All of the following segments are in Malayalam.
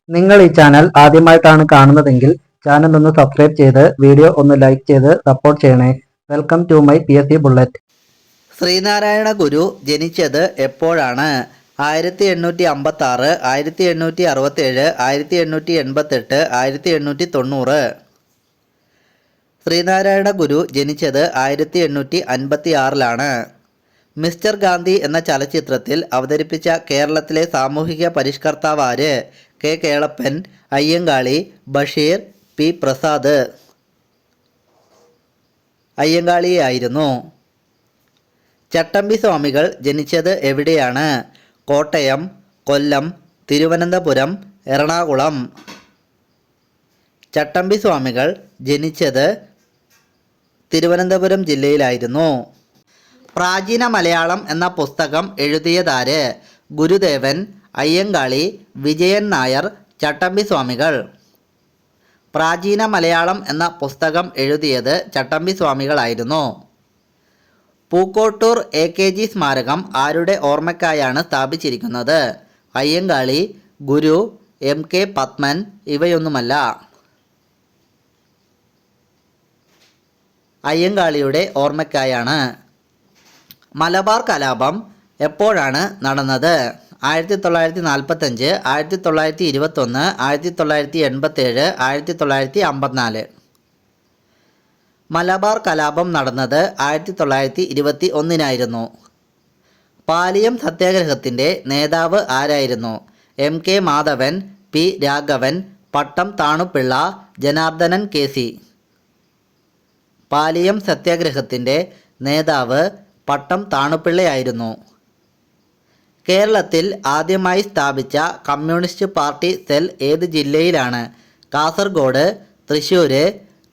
നിങ്ങൾ ഈ ചാനൽ ആദ്യമായിട്ടാണ് കാണുന്നതെങ്കിൽ ചാനൽ ഒന്ന് സബ്സ്ക്രൈബ് ചെയ്ത് വീഡിയോ ഒന്ന് ലൈക്ക് ചെയ്ത് സപ്പോർട്ട് ചെയ്യണേ. Welcome to my PSC bullet. Sree Narayana Guru ജനിച്ചത് എപ്പോഴാണ്? 1856, 1867, 1888, 1890. ശ്രീനാരായണ ഗുരു ജനിച്ചത് 1856-ലാണ്. മിസ്റ്റർ ഗാന്ധി എന്ന ചലച്ചിത്രത്തിൽ അവതരിപ്പിച്ച കേരളത്തിലെ സാമൂഹിക പരിഷ്കർത്താവ് ആര്? കെ കേളപ്പൻ, അയ്യങ്കാളി, ബഷീർ, പി പ്രസാദ്. അയ്യങ്കാളിയായിരുന്നു. ചട്ടമ്പി സ്വാമികൾ ജനിച്ചത് എവിടെയാണ്? കോട്ടയം, കൊല്ലം, തിരുവനന്തപുരം, എറണാകുളം. ചട്ടമ്പി സ്വാമികൾ ജനിച്ചത് തിരുവനന്തപുരം ജില്ലയിലായിരുന്നു. പ്രാചീന മലയാളം എന്ന പുസ്തകം എഴുതിയതാര്? ഗുരുദേവൻ, അയ്യങ്കാളി, വിജയൻ നായർ, ചട്ടമ്പി സ്വാമികൾ. പ്രാചീന മലയാളം എന്ന പുസ്തകം എഴുതിയത് ചട്ടമ്പി സ്വാമികളായിരുന്നു. പൂക്കോട്ടൂർ AKG സ്മാരകം ആരുടെ ഓർമ്മയ്ക്കായാണ് സ്ഥാപിച്ചിരിക്കുന്നത്? അയ്യങ്കാളി, ഗുരു, MK പത്മൻ. ഇവയൊന്നുമല്ല. അയ്യങ്കാളിയുടെ ഓർമ്മയ്ക്കായാണ്. മലബാർ കലാപം എപ്പോഴാണ് നടന്നത്? 1945, 1921, 1987, 1954. മലബാർ കലാപം നടന്നത് 1921-നായിരുന്നു. പാലിയം സത്യാഗ്രഹത്തിൻ്റെ നേതാവ് ആരായിരുന്നു? MK മാധവൻ, P രാഘവൻ, പട്ടം താണുപിള്ള, ജനാർദ്ദനൻ KC. പാലിയം സത്യാഗ്രഹത്തിൻ്റെ നേതാവ് പട്ടം താണുപിള്ളയായിരുന്നു. കേരളത്തിൽ ആദ്യമായി സ്ഥാപിച്ച കമ്മ്യൂണിസ്റ്റ് പാർട്ടി സെൽ ഏത് ജില്ലയിലാണ്? കാസർഗോഡ്, തൃശ്ശൂർ,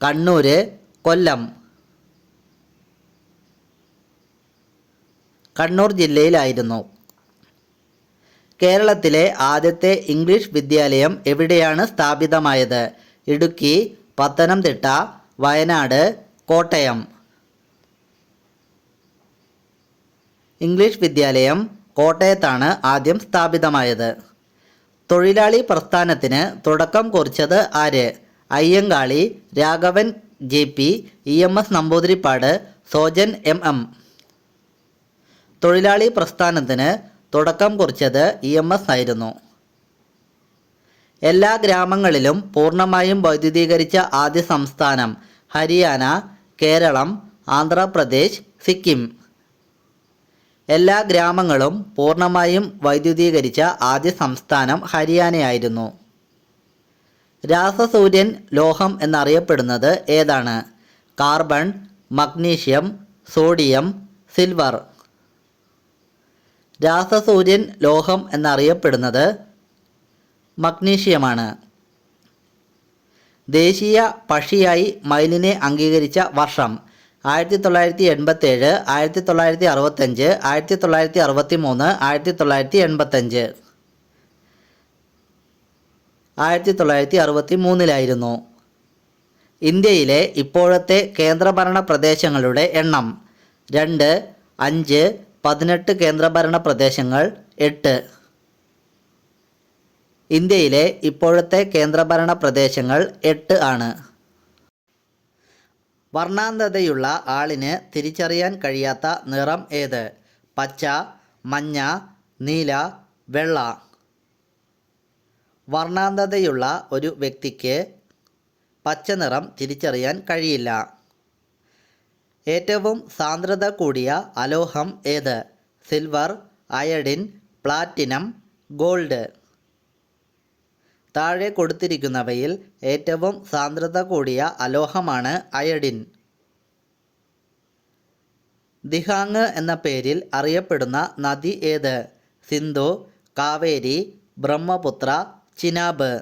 കണ്ണൂർ, കൊല്ലം. കണ്ണൂർ ജില്ലയിലായിരുന്നു. കേരളത്തിലെ ആദ്യത്തെ ഇംഗ്ലീഷ് വിദ്യാലയം എവിടെയാണ് സ്ഥാപിതമായത്? ഇടുക്കി, പത്തനംതിട്ട, വയനാട്, കോട്ടയം. ഇംഗ്ലീഷ് വിദ്യാലയം കോട്ടയത്താണ് ആദ്യം സ്ഥാപിതമായത്. തൊഴിലാളി പ്രസ്ഥാനത്തിന് തുടക്കം കുറിച്ചത് ആര്? Ayyankali, Raghavan JP, EMS Namboodiripad, Sojan MM. തൊഴിലാളി പ്രസ്ഥാനത്തിന് തുടക്കം കുറിച്ചത് EMS ആയിരുന്നു. എല്ലാ ഗ്രാമങ്ങളിലും പൂർണ്ണമായും വൈദ്യുതീകരിച്ച ആദ്യ സംസ്ഥാനം? ഹരിയാന, കേരളം, ആന്ധ്രാപ്രദേശ്, സിക്കിം. എല്ലാ ഗ്രാമങ്ങളും പൂർണ്ണമായും വൈദ്യുതീകരിച്ച ആദ്യ സംസ്ഥാനം ഹരിയാനയായിരുന്നു. രാസസൂര്യൻ ലോഹം എന്നറിയപ്പെടുന്നത് ഏതാണ്? Carbon, magnesium, sodium, silver. രാസസൂര്യൻ ലോഹം എന്നറിയപ്പെടുന്നത് മഗ്നീഷ്യമാണ്. ദേശീയ പക്ഷിയായി മയിലിനെ അംഗീകരിച്ച വർഷം? 1987, 1965, 1963, 1985. 1963-ലായിരുന്നു. ഇന്ത്യയിലെ ഇപ്പോഴത്തെ കേന്ദ്രഭരണ പ്രദേശങ്ങളുടെ എണ്ണം? 2, 5, 18 കേന്ദ്രഭരണ പ്രദേശങ്ങൾ, 8. ഇന്ത്യയിലെ ഇപ്പോഴത്തെ കേന്ദ്രഭരണ പ്രദേശങ്ങൾ 8 ആണ്. വർണ്ണാന്ധതയുള്ള ആളിന് തിരിച്ചറിയാൻ കഴിയാത്ത നിറം ഏത്? പച്ച, മഞ്ഞ, നീല, വെള്ള. വർണ്ണാന്ധതയുള്ള ഒരു വ്യക്തിക്ക് പച്ച നിറം തിരിച്ചറിയാൻ കഴിയില്ല. ഏറ്റവും സാന്ദ്രത കൂടിയ അലോഹം ഏത്? Silver, iodine, platinum, gold. താഴെ കൊടുത്തിരിക്കുന്നവയിൽ ഏറ്റവും സാന്ദ്രത കൂടിയ അലോഹമാണ് അയഡിൻ. ദിഹാങ് എന്ന പേരിൽ അറിയപ്പെടുന്ന നദി ഏത്? സിന്ധു, കാവേരി, ബ്രഹ്മപുത്ര, ചിനാബ്.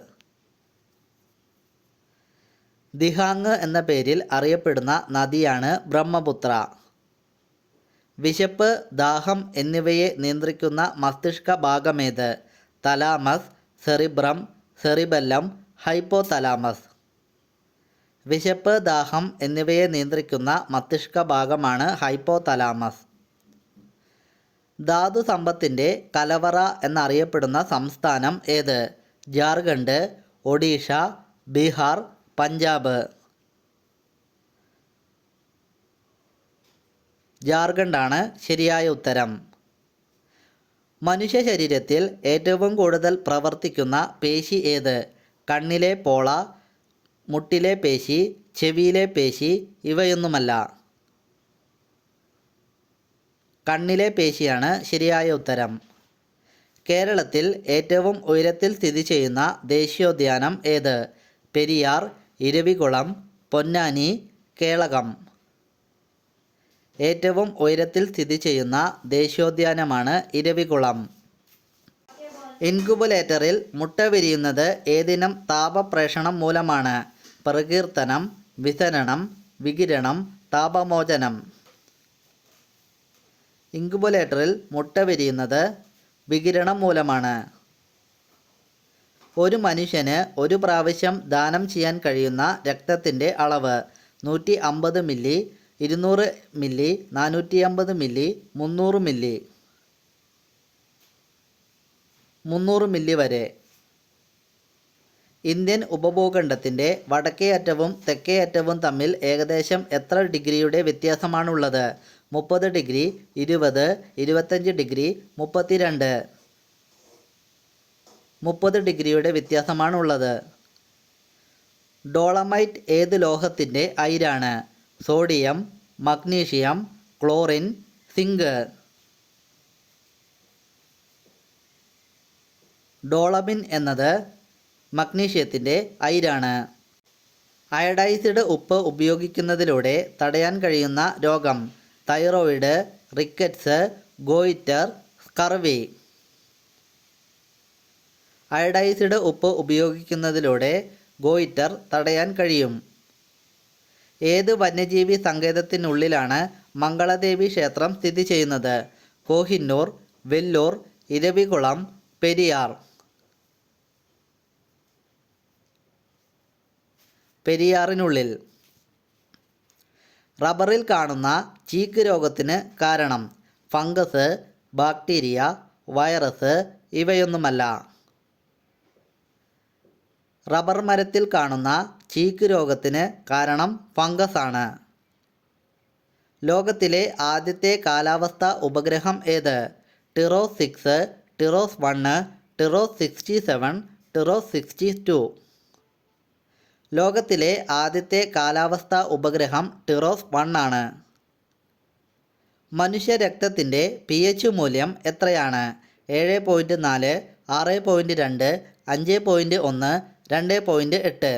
ദിഹാങ് എന്ന പേരിൽ അറിയപ്പെടുന്ന നദിയാണ് ബ്രഹ്മപുത്ര. വിശപ്പ്, ദാഹം എന്നിവയെ നിയന്ത്രിക്കുന്ന മസ്തിഷ്ക ഭാഗമേത്? Thalamus, cerebrum, cerebellum, hypothalamus. വിശപ്പ്, ദാഹം എന്നിവയെ നിയന്ത്രിക്കുന്ന മസ്തിഷ്ക ഭാഗമാണ് ഹൈപ്പോതലാമസ്. ധാതു സമ്പത്തിൻ്റെ കലവറ എന്നറിയപ്പെടുന്ന സംസ്ഥാനം ഏത്? ജാർഖണ്ഡ്, ഒഡീഷ, ബീഹാർ, പഞ്ചാബ്. ജാർഖണ്ഡാണ് ശരിയായ ഉത്തരം. മനുഷ്യ ശരീരത്തിൽ ഏറ്റവും കൂടുതൽ പ്രവർത്തിക്കുന്ന പേശി ഏത്? കണ്ണിലെ പോള, മുട്ടിലെ പേശി, ചെവിയിലെ പേശി, ഇവയൊന്നുമല്ല. കണ്ണിലെ പേശിയാണ് ശരിയായ ഉത്തരം. കേരളത്തിൽ ഏറ്റവും ഉയരത്തിൽ സ്ഥിതി ചെയ്യുന്ന ദേശീയോദ്യാനം ഏത്? പെരിയാർ, ഇരവികുളം, പൊന്നാനി, കേളകം. ഏറ്റവും ഉയരത്തിൽ സ്ഥിതി ചെയ്യുന്ന ദേശീയോദ്യാനമാണ് ഇരവികുളം. ഇൻകുബുലേറ്ററിൽ മുട്ട വിരിയുന്നത് ഏതിനം താപപ്രേഷണം മൂലമാണ്? പ്രകീർത്തനം, വിസരണം, വികിരണം, താപമോചനം. ഇൻകുബുലേറ്ററിൽ മുട്ട വിരിയുന്നത് വികിരണം മൂലമാണ്. ഒരു മനുഷ്യന് ഒരു പ്രാവശ്യം ദാനം ചെയ്യാൻ കഴിയുന്ന രക്തത്തിൻ്റെ അളവ് 150 milli, 200 milli, 450 milli, 300 milli. 300 milli വരെ. ഇന്ത്യൻ ഉപഭൂഖണ്ഡത്തിൻ്റെ വടക്കേ അറ്റവും തെക്കേ അറ്റവും തമ്മിൽ ഏകദേശം എത്ര ഡിഗ്രിയുടെ വ്യത്യാസമാണുള്ളത്? 30 ഡിഗ്രി, 20, 25 ഡിഗ്രി, 32. 30 ഡിഗ്രിയുടെ വ്യത്യാസമാണുള്ളത്. ഡോളമൈറ്റ് ഏത് ലോഹത്തിൻ്റെ അയിരാണ്? Sodium, magnesium, chlorine, zinc. Dolomite എന്നത് മഗ്നീഷ്യത്തിൻ്റെ അയിരാണ്. അയഡൈസ്ഡ് ഉപ്പ് ഉപയോഗിക്കുന്നതിലൂടെ തടയാൻ കഴിയുന്ന രോഗം? Thyroid, rickets, goitre, scurvy. Iodised ഉപ്പ് ഉപയോഗിക്കുന്നതിലൂടെ ഗോയിറ്റർ തടയാൻ കഴിയും. ഏത് വന്യജീവി സങ്കേതത്തിനുള്ളിലാണ് മംഗളദേവി ക്ഷേത്രം സ്ഥിതി ചെയ്യുന്നത്? കോഹിന്നൂർ, വെല്ലൂർ, ഇരവികുളം, പെരിയാർ. പെരിയാറിനുള്ളിൽ. റബ്ബറിൽ കാണുന്ന ചീക്ക് രോഗത്തിന് കാരണം? ഫംഗസ്, ബാക്ടീരിയ, വൈറസ്, ഇവയൊന്നുമല്ല. റബ്ബർ മരത്തിൽ കാണുന്ന ചീക്ക് രോഗത്തിന് കാരണം ഫംഗസ് ആണ്. ലോകത്തിലെ ആദ്യത്തെ കാലാവസ്ഥാ ഉപഗ്രഹം ഏത്? ടിറോസ് 6, ടിറോസ് 1, ടിറോസ് 67, ടിറോസ് 62. ലോകത്തിലെ ആദ്യത്തെ കാലാവസ്ഥാ ഉപഗ്രഹം ടിറോസ് 1 ആണ്. മനുഷ്യരക്തത്തിൻ്റെ pH മൂല്യം എത്രയാണ്? 7.4, 6.2, 5.1, 2.8.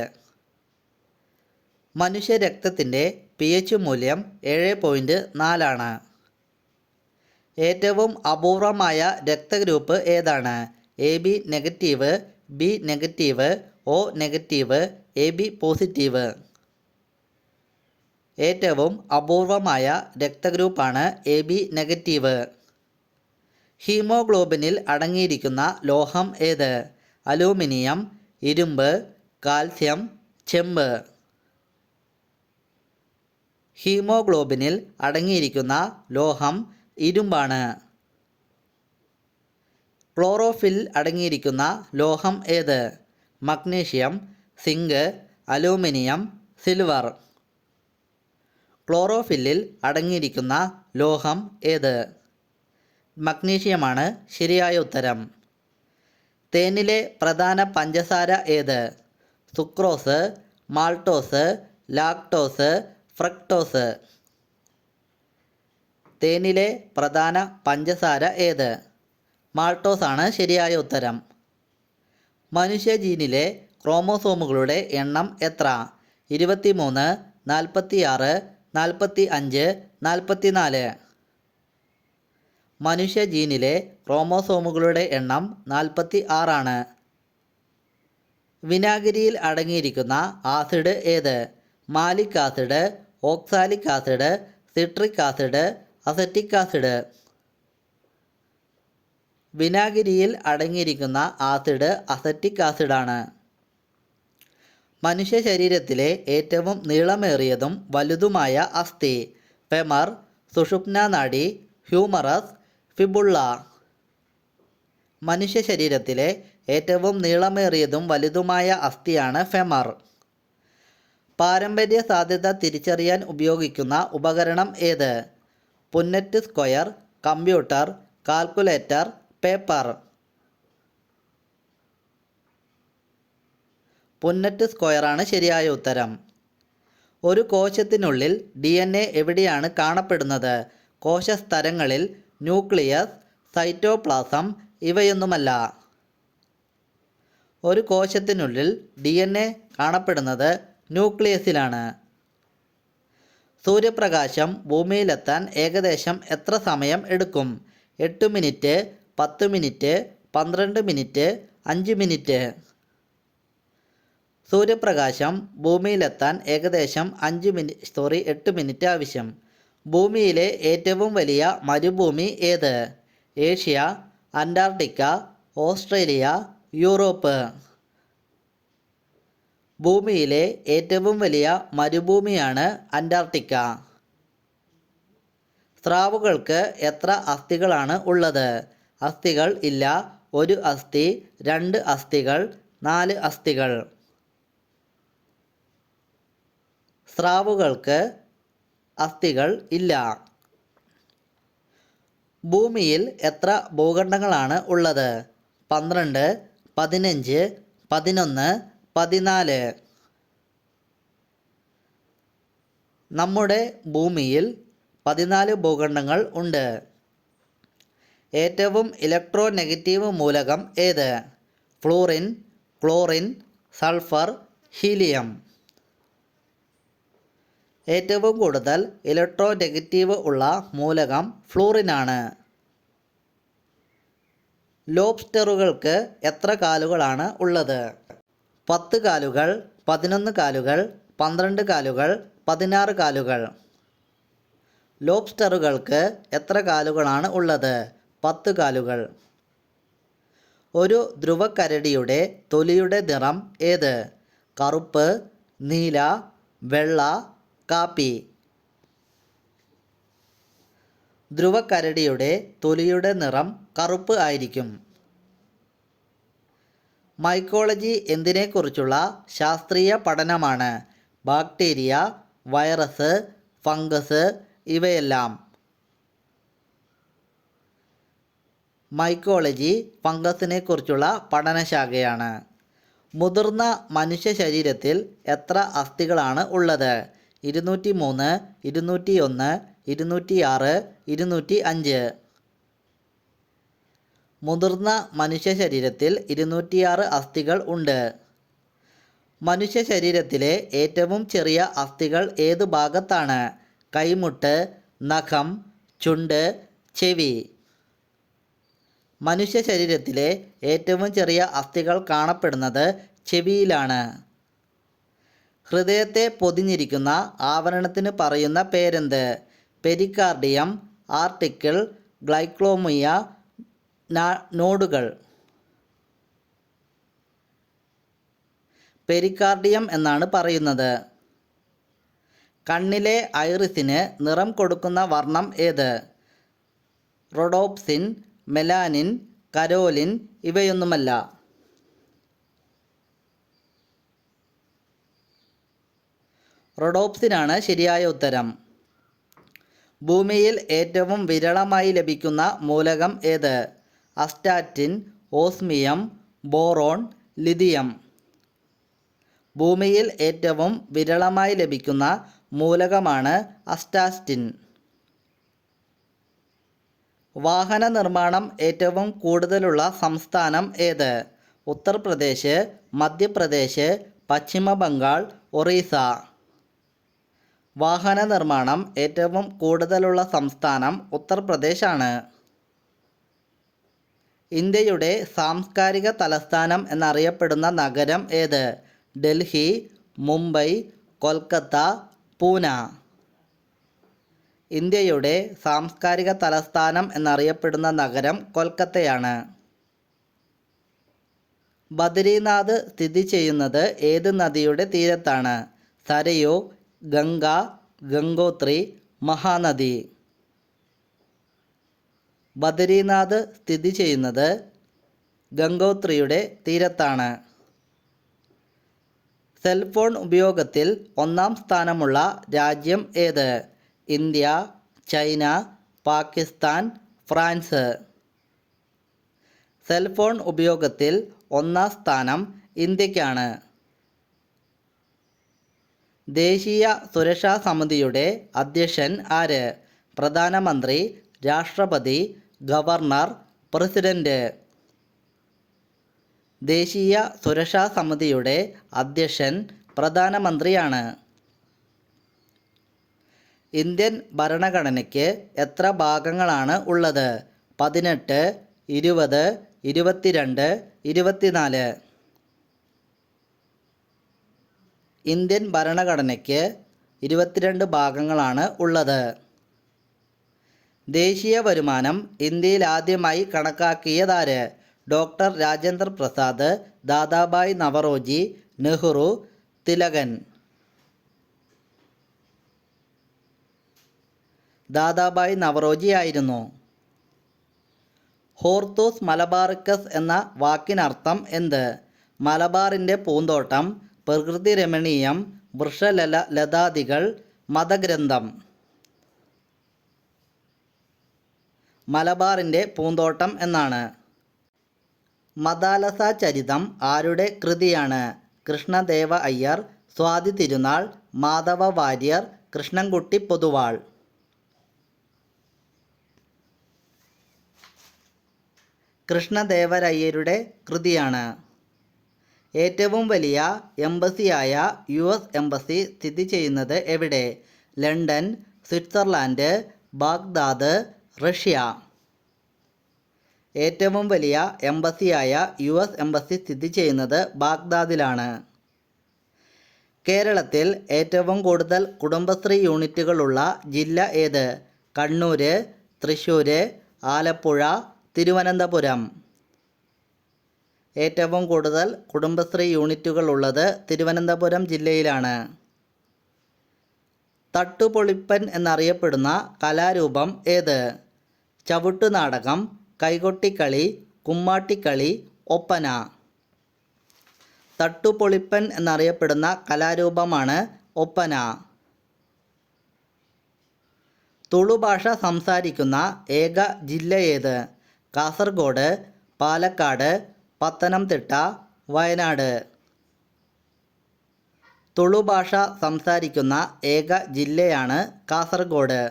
മനുഷ്യരക്തത്തിൻ്റെ pH മൂല്യം 7.4 ആണ്. ഏറ്റവും അപൂർവമായ രക്തഗ്രൂപ്പ് ഏതാണ്? AB negative, B negative, O negative, AB positive. ഏറ്റവും അപൂർവമായ രക്തഗ്രൂപ്പാണ് AB നെഗറ്റീവ്. ഹീമോഗ്ലോബിനിൽ അടങ്ങിയിരിക്കുന്ന ലോഹം ഏത്? അലൂമിനിയം, ഇരുമ്പ്, കാൽസ്യം, ചെമ്പ്. ഹീമോഗ്ലോബിനിൽ അടങ്ങിയിരിക്കുന്ന ലോഹം ഇരുമ്പാണ്. ക്ലോറോഫിൽ അടങ്ങിയിരിക്കുന്ന ലോഹം ഏത്? Magnesium, zinc, aluminium, silver. ക്ലോറോഫില്ലിൽ അടങ്ങിയിരിക്കുന്ന ലോഹം ഏത്? മഗ്നീഷ്യമാണ് ശരിയായ ഉത്തരം. തേനിലെ പ്രധാന പഞ്ചസാര ഏത്? Sucrose, maltose, lactose, fructose. തേനിലെ പ്രധാന പഞ്ചസാര ഏത്? മാൾട്ടോസ് ആണ് ശരിയായ ഉത്തരം. മനുഷ്യ ജീനിലെ ക്രോമോസോമുകളുടെ എണ്ണം എത്ര? 23, 46, 45, 44. മനുഷ്യ ജീനിലെ ക്രോമോസോമുകളുടെ എണ്ണം 46 ആണ്. വിനാഗിരിയിൽ അടങ്ങിയിരിക്കുന്ന ആസിഡ് ഏത്? Malic acid, oxalic acid, citric acid, acetic acid. വിനാഗിരിയിൽ അടങ്ങിയിരിക്കുന്ന ആസിഡ് അസറ്റിക് ആസിഡാണ്. മനുഷ്യ ശരീരത്തിലെ ഏറ്റവും നീളമേറിയതും വലുതുമായ അസ്ഥി? ഫെമർ, സുഷുമ്നാ നാഡി, ഹ്യൂമറസ്, ഫിബുള്ള. മനുഷ്യ ശരീരത്തിലെ ഏറ്റവും നീളമേറിയതും വലുതുമായ അസ്ഥിയാണ് ഫെമർ. പാരമ്പര്യ സാധ്യത തിരിച്ചറിയാൻ ഉപയോഗിക്കുന്ന ഉപകരണം ഏത്? പുന്നറ്റ് സ്ക്വയർ, കമ്പ്യൂട്ടർ, കാൽക്കുലേറ്റർ, പേപ്പർ. പുന്നറ്റ് സ്ക്വയറാണ് ശരിയായ ഉത്തരം. ഒരു കോശത്തിനുള്ളിൽ DNA എവിടെയാണ് കാണപ്പെടുന്നത്? കോശസ്തരങ്ങളിൽ, ന്യൂക്ലിയസ്, സൈറ്റോപ്ലാസം ഇവയൊന്നുമല്ല. ഒരു കോശത്തിനുള്ളിൽ DNA കാണപ്പെടുന്നത് ന്യൂക്ലിയസിലാണ്. സൂര്യപ്രകാശം ഭൂമിയിലെത്താൻ ഏകദേശം എത്ര സമയം എടുക്കും? 8 മിനിറ്റ്, 10 മിനിറ്റ്, 12 മിനിറ്റ്, 5 മിനിറ്റ്. സൂര്യപ്രകാശം ഭൂമിയിലെത്താൻ ഏകദേശം 8 മിനിറ്റ് ആവശ്യം. ഭൂമിയിലെ ഏറ്റവും വലിയ മരുഭൂമി ഏത്? Asia, Antarctica, Australia, Europe. ഭൂമിയിലെ ഏറ്റവും വലിയ മരുഭൂമിയാണ് അന്റാർട്ടിക്ക. സ്രാവുകൾക്ക് എത്ര അസ്ഥികളാണ് ഉള്ളത്? അസ്ഥികൾ ഇല്ല, 1 അസ്ഥി, 2 അസ്ഥികൾ, 4 അസ്ഥികൾ. സ്രാവുകൾക്ക് അസ്ഥികൾ ഇല്ല. ഭൂമിയിൽ എത്ര ഭൂഖണ്ഡങ്ങളാണ് ഉള്ളത്? 12, 15, 11, 14. നമ്മുടെ ഭൂമിയിൽ 14 ഭൂഖണ്ഡങ്ങൾ ഉണ്ട്. ഏറ്റവും ഇലക്ട്രോനെഗറ്റീവ് മൂലകം ഏത്? Fluorine, chlorine, sulphur, helium. ഏറ്റവും കൂടുതൽ ഇലക്ട്രോനെഗറ്റീവ് ഉള്ള മൂലകം ഫ്ലൂറിനാണ്. ലോബ്സ്റ്ററുകൾക്ക് എത്ര കാലുകളാണ് ഉള്ളത്? 10 കാലുകൾ, 11 കാലുകൾ, 12 കാലുകൾ, 16 കാലുകൾ. ലോബ്സ്റ്ററുകൾക്ക് എത്ര കാലുകളാണ് ഉള്ളത്? 10 കാലുകൾ. ഒരു ധ്രുവക്കരടിയുടെ തൊലിയുടെ നിറം ഏത്? കറുപ്പ്, നീല, വെള്ള, കാപ്പി. ധ്രുവക്കരടിയുടെ തൊലിയുടെ നിറം കറുപ്പ് ആയിരിക്കും. മൈക്കോളജി എന്തിനെക്കുറിച്ചുള്ള ശാസ്ത്രീയ പഠനമാണ്? ബാക്ടീരിയ, വൈറസ്, ഫംഗസ് ഇവയെല്ലാം. മൈക്കോളജി ഫംഗസിനെക്കുറിച്ചുള്ള പഠനശാഖയാണ്. മുതിർന്ന മനുഷ്യ ശരീരത്തിൽ എത്ര അസ്ഥികളാണ് ഉള്ളത്? 203, 201, 206, 205. മുതിർന്ന മനുഷ്യ ശരീരത്തിൽ 206 അസ്ഥികൾ ഉണ്ട്. മനുഷ്യ ശരീരത്തിലെ ഏറ്റവും ചെറിയ അസ്ഥികൾ ഏത് ഭാഗത്താണ്? കൈമുട്ട്, നഖം, ചുണ്ട്, ചെവി. മനുഷ്യ ശരീരത്തിലെ ഏറ്റവും ചെറിയ അസ്ഥികൾ കാണപ്പെടുന്നത് ചെവിയിലാണ്. ഹൃദയത്തെ പൊതിഞ്ഞിരിക്കുന്ന ആവരണത്തിന് പറയുന്ന പേരെന്ത്? പെരിക്കാർഡിയം, ആർട്ടിക്കിൾ, ഗ്ലൈക്കോമിയ, നോഡുകൾ. പെരിക്കാർഡിയം എന്നാണ് പറയുന്നത്. കണ്ണിലെ ഐറിസിന് നിറം കൊടുക്കുന്ന വർണ്ണം ഏത്? റോഡോപ്സിൻ, മെലാനിൻ, കരോലിൻ ഇവയൊന്നുമല്ല. റോഡോപ്സിനാണ് ശരിയായ ഉത്തരം. ഭൂമിയിൽ ഏറ്റവും വിരളമായി ലഭിക്കുന്ന മൂലകം ഏത്? Astatine, osmium, boron, lithium. ഭൂമിയിൽ ഏറ്റവും വിരളമായി ലഭിക്കുന്ന മൂലകമാണ് അസ്റ്റാറ്റിൻ. വാഹന നിർമ്മാണം ഏറ്റവും കൂടുതലുള്ള സംസ്ഥാനം ഏത്? ഉത്തർപ്രദേശ്, മധ്യപ്രദേശ്, പശ്ചിമ ബംഗാൾ, ഒറീസ. വാഹന നിർമ്മാണം ഏറ്റവും കൂടുതലുള്ള സംസ്ഥാനം ഉത്തർപ്രദേശാണ്. ഇന്ത്യയുടെ സാംസ്കാരിക തലസ്ഥാനം എന്നറിയപ്പെടുന്ന നഗരം ഏത്? ഡൽഹി, മുംബൈ, കൊൽക്കത്ത, പൂന. ഇന്ത്യയുടെ സാംസ്കാരിക തലസ്ഥാനം എന്നറിയപ്പെടുന്ന നഗരം കൊൽക്കത്തയാണ്. ബദരീനാഥ് സ്ഥിതി ചെയ്യുന്നത് ഏത് നദിയുടെ തീരത്താണ്? സരയൂ, ഗംഗ, ഗംഗോത്രി, മഹാനദി. ബദരീനാഥ് സ്ഥിതി ചെയ്യുന്നത് ഗംഗോത്രിയുടെ തീരത്താണ്. സെൽഫോൺ ഉപയോഗത്തിൽ ഒന്നാം സ്ഥാനമുള്ള രാജ്യം ഏത്? India, China, Pakistan, France. Cellphone ഉപയോഗത്തിൽ ഒന്നാം സ്ഥാനം ഇന്ത്യക്കാണ്. ദേശീയ സുരക്ഷാ സമിതിയുടെ അധ്യക്ഷൻ ആര്? പ്രധാനമന്ത്രി, രാഷ്ട്രപതി, ഗവർണർ, പ്രസിഡന്റ്. ദേശീയ സുരക്ഷാ സമിതിയുടെ അധ്യക്ഷൻ പ്രധാനമന്ത്രിയാണ്. ഇന്ത്യൻ ഭരണഘടനയ്ക്ക് എത്ര ഭാഗങ്ങളാണ് ഉള്ളത്? 18, 20, 22, 24. ഇന്ത്യൻ ഭരണഘടനയ്ക്ക് 22 ഭാഗങ്ങളാണ് ഉള്ളത്. ദേശീയ വരുമാനം ഇന്ത്യയിൽ ആദ്യമായി കണക്കാക്കിയതാര്? ഡോക്ടർ രാജേന്ദ്ര പ്രസാദ്, ദാദാഭായ് നവറോജി, നെഹ്റു, തിലകൻ. ദാദാഭായ് നവറോജി ആയിരുന്നു. ഹോർത്തൂസ് മലബാറിക്കസ് എന്ന വാക്കിനർത്ഥം എന്ത്? മലബാറിൻ്റെ പൂന്തോട്ടം, പ്രകൃതി രമണീയം, വൃക്ഷലതാദികൾ, മതഗ്രന്ഥം. മലബാറിൻ്റെ പൂന്തോട്ടം എന്നാണ്. മദാലസ ചരിതം ആരുടെ കൃതിയാണ്? കൃഷ്ണദേവ അയ്യർ, സ്വാതി തിരുനാൾ, മാധവ വാര്യർ, കൃഷ്ണൻകുട്ടി പൊതുവാൾ. കൃഷ്ണദേവരയ്യരുടെ കൃതിയാണ്. ഏറ്റവും വലിയ എംബസിയായ US എംബസി സ്ഥിതി ചെയ്യുന്നത് എവിടെ? London, Switzerland, Baghdad, Russia. ഏറ്റവും വലിയ എംബസിയായ US എംബസി സ്ഥിതി ചെയ്യുന്നത് ബാഗ്ദാദിലാണ്. കേരളത്തിൽ ഏറ്റവും കൂടുതൽ കുടുംബശ്രീ യൂണിറ്റുകളുള്ള ജില്ല ഏത്? കണ്ണൂർ, തൃശ്ശൂർ, ആലപ്പുഴ, തിരുവനന്തപുരം. ഏറ്റവും കൂടുതൽ കുടുംബശ്രീ യൂണിറ്റുകൾ ഉള്ളത് തിരുവനന്തപുരം ജില്ലയിലാണ്. തട്ടുപൊളിപ്പൻ എന്നറിയപ്പെടുന്ന കലാരൂപം ഏത്? ചവിട്ടുനാടകം, കൈകൊട്ടിക്കളി, കുമ്മാട്ടിക്കളി, ഒപ്പന. തട്ടുപൊളിപ്പൻ എന്നറിയപ്പെടുന്ന കലാരൂപമാണ് ഒപ്പന. തുളു ഭാഷ സംസാരിക്കുന്ന ഏക ജില്ല ഏത്? കാസർഗോഡ്, പാലക്കാട്, പത്തനംതിട്ട, വയനാട്. തുളു ഭാഷ സംസാരിക്കുന്ന ഏക ജില്ലയാണ് കാസർഗോഡ്.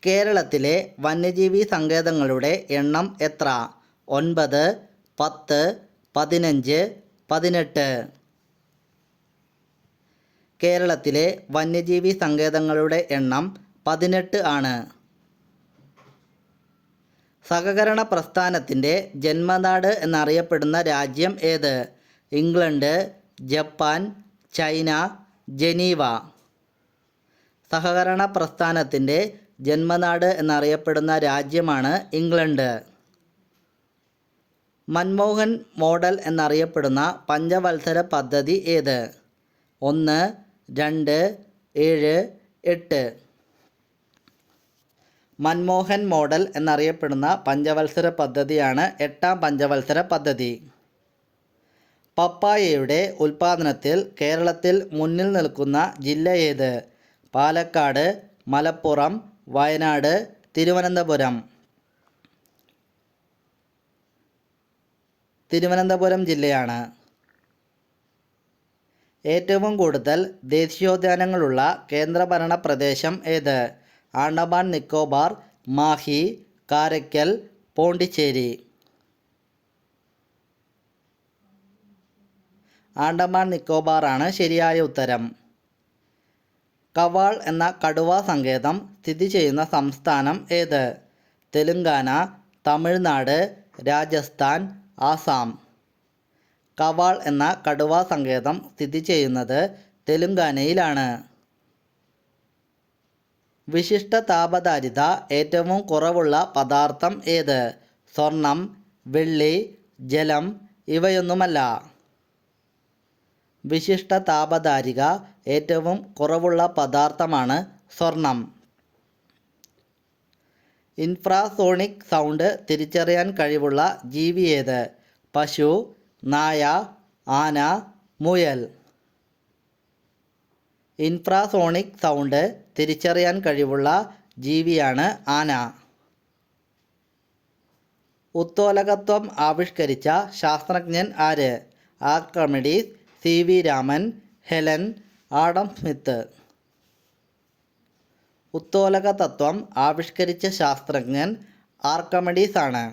കേരളത്തിലെ വന്യജീവി സങ്കേതങ്ങളുടെ എണ്ണം എത്ര? 9, 10, 15, 18. കേരളത്തിലെ വന്യജീവി സങ്കേതങ്ങളുടെ എണ്ണം 18 ആണ്. സഹകരണ പ്രസ്ഥാനത്തിൻ്റെ ജന്മനാട് എന്നറിയപ്പെടുന്ന രാജ്യം ഏത്? England, Japan, China, Geneva. സഹകരണ പ്രസ്ഥാനത്തിൻ്റെ ജന്മനാട് എന്നറിയപ്പെടുന്ന രാജ്യമാണ് ഇംഗ്ലണ്ട്. മൻമോഹൻ മോഡൽ എന്നറിയപ്പെടുന്ന പഞ്ചവത്സര പദ്ധതി ഏത്? 1, 2, 7, 8. മൻമോഹൻ മോഡൽ എന്നറിയപ്പെടുന്ന പഞ്ചവത്സര പദ്ധതിയാണ് 8ാം പഞ്ചവത്സര പദ്ധതി. പപ്പായയുടെ ഉൽപ്പാദനത്തിൽ കേരളത്തിൽ മുന്നിൽ നിൽക്കുന്ന ജില്ല ഏത്? പാലക്കാട്, മലപ്പുറം, വയനാട്, തിരുവനന്തപുരം. തിരുവനന്തപുരം ജില്ലയാണ്. ഏറ്റവും കൂടുതൽ ദേശീയോദ്യാനങ്ങളുള്ള കേന്ദ്രഭരണ പ്രദേശം ഏത്? ആൻഡമാൻ നിക്കോബാർ, മാഹി, കാരയ്ക്കൽ, പോണ്ടിച്ചേരി. ആൻഡമാൻ നിക്കോബാർ ആണ് ശരിയായ ഉത്തരം. കവാൾ എന്ന കടുവാ സങ്കേതം സ്ഥിതി ചെയ്യുന്ന സംസ്ഥാനം ഏത്? തെലുങ്കാന, തമിഴ്നാട്, രാജസ്ഥാൻ, ആസാം. കവാൾ എന്ന കടുവാ സങ്കേതം സ്ഥിതി ചെയ്യുന്നത് തെലുങ്കാനയിലാണ്. വിശിഷ്ട താപധാരിത ഏറ്റവും കുറവുള്ള പദാർത്ഥം ഏത്? സ്വർണം, വെള്ളി, ജലം ഇവയൊന്നുമല്ല. വിശിഷ്ട താപധാരിക ഏറ്റവും കുറവുള്ള പദാർത്ഥമാണ് സ്വർണം. ഇൻഫ്രാസോണിക് സൗണ്ട് തിരിച്ചറിയാൻ കഴിവുള്ള ജീവി ഏത്? പശു, നായ, ആന, മുയൽ. ഇൻഫ്രാസോണിക് സൗണ്ട് തിരിച്ചറിയാൻ കഴിവുള്ള ജീവിയാണ് ആന. ഉത്തോലകത്വം ആവിഷ്കരിച്ച ശാസ്ത്രജ്ഞൻ ആര്? Archimedes, CV Raman, Helen, Adam Smith. ഉത്തോലക തത്വം ആവിഷ്കരിച്ച ശാസ്ത്രജ്ഞൻ ആർക്കിമിഡീസ് ആണ്.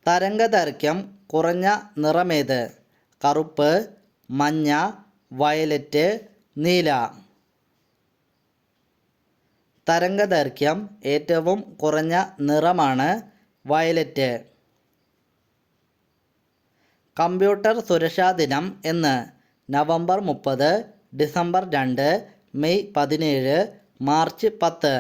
തരംഗദൈർഘ്യം കുറഞ്ഞ നിറമേത്? കറുപ്പ്, മഞ്ഞ, വയലറ്റ്, നീല. തരംഗദൈർഘ്യം ഏറ്റവും കുറഞ്ഞ നിറമാണ് വയലറ്റ്. കമ്പ്യൂട്ടർ സുരക്ഷാ ദിനം എന്ന്? November 30, December 2, May 17, March 10.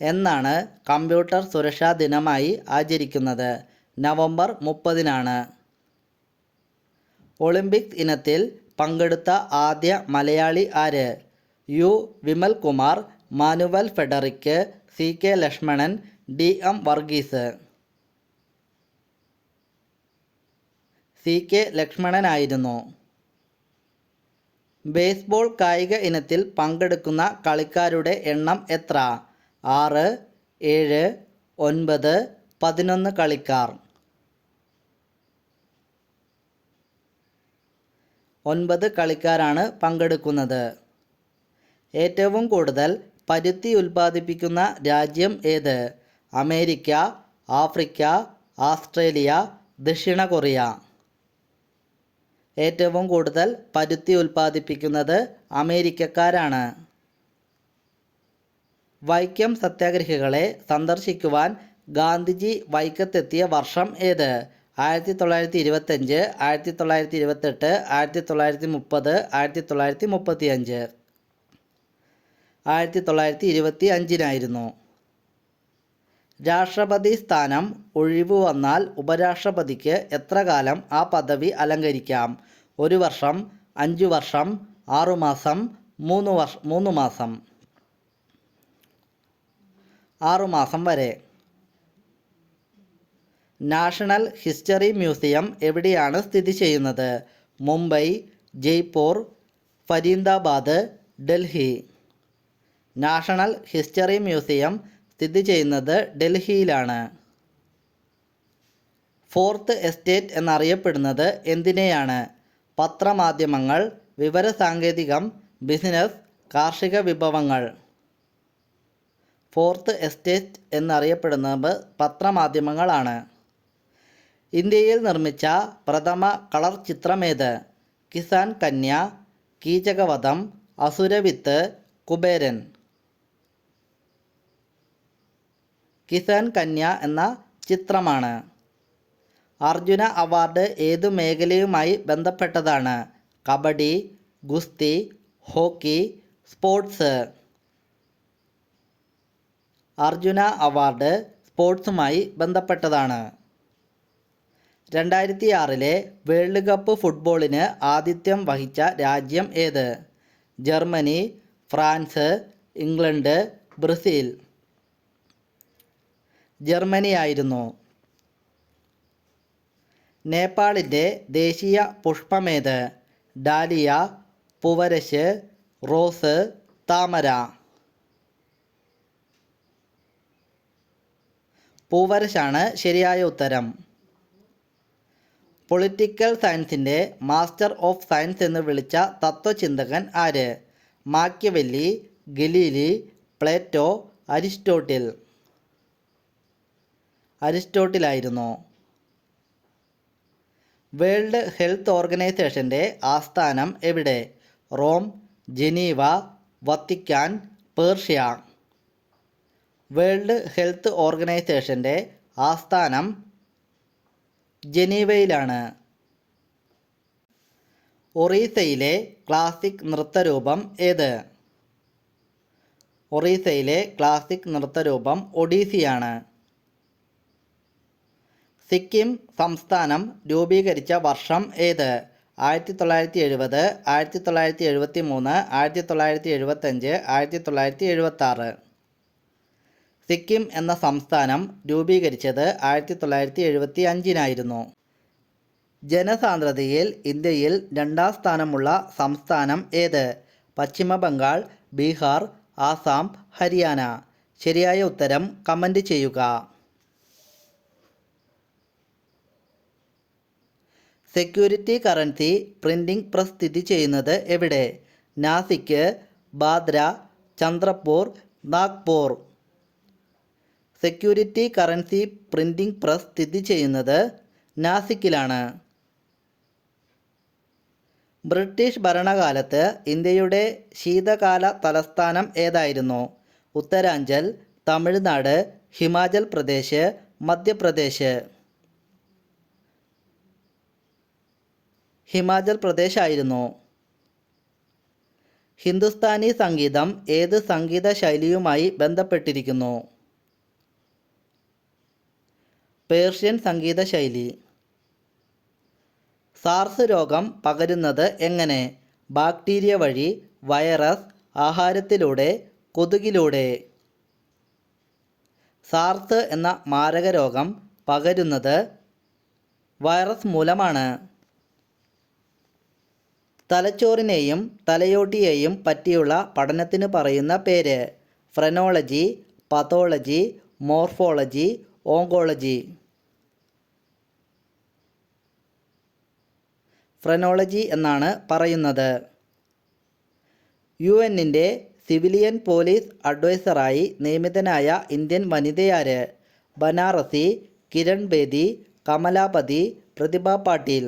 എന്നാണ് കമ്പ്യൂട്ടർ സുരക്ഷാ ദിനമായി ആചരിക്കുന്നത്? നവംബർ 30-നാണ്. ഒളിമ്പിക്സ് ഇനത്തിൽ പങ്കെടുത്ത ആദ്യ മലയാളി ആര്? U. Vimalkumar, Manuel Frederick, CK Lakshmanan, DM Varghese. CK ലക്ഷ്മണനായിരുന്നു. ബേസ്ബോൾ കായിക ഇനത്തിൽ പങ്കെടുക്കുന്ന കളിക്കാരുടെ എണ്ണം എത്ര? 6, 7, 9, 11 കളിക്കാർ. 9 കളിക്കാരാണ് പങ്കെടുക്കുന്നത്. ഏറ്റവും കൂടുതൽ പരുത്തി ഉൽപ്പാദിപ്പിക്കുന്ന രാജ്യം ഏത്? അമേരിക്ക, ആഫ്രിക്ക, ഓസ്ട്രേലിയ, ദക്ഷിണ കൊറിയ. ഏറ്റവും കൂടുതൽ പരുത്തി ഉൽപ്പാദിപ്പിക്കുന്നത് അമേരിക്കക്കാരാണ്. വൈക്കം സത്യാഗ്രഹികളെ സന്ദർശിക്കുവാൻ ഗാന്ധിജി വൈക്കത്തെത്തിയ വർഷം ഏത്? 1925, 1928, 1930, 1935. 1925-നായിരുന്നു. രാഷ്ട്രപതി സ്ഥാനം ഒഴിവു വന്നാൽ ഉപരാഷ്ട്രപതിക്ക് എത്ര കാലം ആ പദവി അലങ്കരിക്കാം? 1 വർഷം, 5 വർഷം, 6 മാസം, 3 മാസം. 6 മാസം വരെ. നാഷണൽ ഹിസ്റ്ററി മ്യൂസിയം എവിടെയാണ് സ്ഥിതി ചെയ്യുന്നത്? Mumbai, Jaipur, Faridabad, Delhi. National history museum സ്ഥിതി ചെയ്യുന്നത് ഡൽഹിയിലാണ്. ഫോർത്ത് എസ്റ്റേറ്റ് എന്നറിയപ്പെടുന്നത് എന്തിനെയാണ്? പത്രമാധ്യമങ്ങൾ, വിവരസാങ്കേതികം, ബിസിനസ്, കാർഷിക വിഭവങ്ങൾ. ഫോർത്ത് എസ്റ്റേറ്റ് എന്നറിയപ്പെടുന്നത് പത്രമാധ്യമങ്ങളാണ്. ഇന്ത്യയിൽ നിർമ്മിച്ച പ്രഥമ കളർ ചിത്രമേത്? കിസാൻ കന്യ, കീചകവധം, അസുരവിത്ത്, കുബേരൻ. കിസാൻ കന്യ എന്ന ചിത്രമാണ്. അർജുന അവാർഡ് ഏതു മേഖലയുമായി ബന്ധപ്പെട്ടതാണ്? കബഡി, ഗുസ്തി, ഹോക്കി, സ്പോർട്സ്. അർജുന അവാർഡ് സ്പോർട്സുമായി ബന്ധപ്പെട്ടതാണ്. 2006 വേൾഡ് കപ്പ് ഫുട്ബോളിന് ആതിഥ്യം വഹിച്ച രാജ്യം ഏത്? Germany, France, England, Brazil. ജർമ്മനിയായിരുന്നു. നേപ്പാളിൻ്റെ ദേശീയ പുഷ്പമേത്? ഡാലിയ, പൂവരശ്, റോസ്, താമര. പൂവരശാണ് ശരിയായ ഉത്തരം. പൊളിറ്റിക്കൽ സയൻസിൻ്റെ മാസ്റ്റർ ഓഫ് സയൻസ് എന്ന് വിളിച്ച തത്വചിന്തകൻ ആര്? Machiavelli, Galileo, Plato, Aristotle. അരിസ്റ്റോട്ടിലായിരുന്നു. വേൾഡ് ഹെൽത്ത് ഓർഗനൈസേഷൻ്റെ ആസ്ഥാനം എവിടെ? Rome, Geneva, Vatican, Persia. World health ഓർഗനൈസേഷൻ്റെ ആസ്ഥാനം ജനീവയിലാണ്. ഒറീസയിലെ ക്ലാസിക് നൃത്തരൂപം ഏത്? ഒറീസയിലെ ക്ലാസിക് നൃത്തരൂപം ഒഡീസിയാണ്. സിക്കിം സംസ്ഥാനം രൂപീകരിച്ച വർഷം ഏത്? 1970, 1973, 1975, 1976. സിക്കിം എന്ന സംസ്ഥാനം രൂപീകരിച്ചത് 1975 ജനസാന്ദ്രതയിൽ ഇന്ത്യയിൽ 2ാം സ്ഥാനമുള്ള സംസ്ഥാനം ഏത്? പശ്ചിമ ബംഗാൾ, ബീഹാർ, ആസാം, ഹരിയാന. ശരിയായ ഉത്തരം കമൻറ്റ് ചെയ്യുക. സെക്യൂരിറ്റി കറൻസി പ്രിൻറ്റിംഗ് പ്രസ് സ്ഥിതി ചെയ്യുന്നത് എവിടെ? Nashik, Bandra, Chandrapur, Nagpur. Security currency printing press സ്ഥിതി ചെയ്യുന്നത് നാസിക്കിലാണ്. ബ്രിട്ടീഷ് ഭരണകാലത്ത് ഇന്ത്യയുടെ ശീതകാല തലസ്ഥാനം ഏതായിരുന്നു? ഉത്തരാഞ്ചൽ, തമിഴ്നാട്, ഹിമാചൽ പ്രദേശ്, മധ്യപ്രദേശ്. ഹിമാചൽ പ്രദേശ് ആയിരുന്നു. ഹിന്ദുസ്ഥാനി സംഗീതം ഏത് സംഗീത ശൈലിയുമായി ബന്ധപ്പെട്ടിരിക്കുന്നു? പേർഷ്യൻ സംഗീത ശൈലി. സാർസ് രോഗം പകരുന്നത് എങ്ങനെ? ബാക്ടീരിയ വഴി, വൈറസ്, ആഹാരത്തിലൂടെ, കൊതുകിലൂടെ. സാർസ് എന്ന മാരക രോഗം പകരുന്നത് വൈറസ് മൂലമാണ്. തലച്ചോറിനെയും തലയോട്ടിയെയും പറ്റിയുള്ള പഠനത്തിന് പറയുന്ന പേര്? Phrenology, pathology, morphology, oncology. Phrenology എന്നാണ് പറയുന്നത്. UN-ന്റെ സിവിലിയൻ പോലീസ് അഡ്വൈസറായി നിയമിതനായ ഇന്ത്യൻ വനിതയാര്? ബനാറസി, കിരൺ ബേദി, കമലാപതി, പ്രതിഭ പാട്ടീൽ.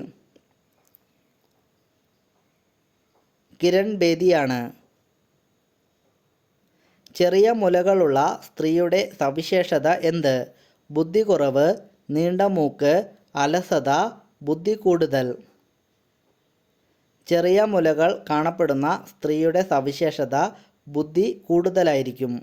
കിരൺ ബേദിയാണ്. ചെറിയ മുലകളുള്ള സ്ത്രീയുടെ സവിശേഷത എന്ത്? ബുദ്ധി കുറവ്, നീണ്ട മൂക്ക്, അലസത, ബുദ്ധി കൂടുതൽ. ചെറിയ മുലകൾ കാണപ്പെടുന്ന സ്ത്രീയുടെ സവിശേഷത ബുദ്ധി കൂടുതലായിരിക്കും.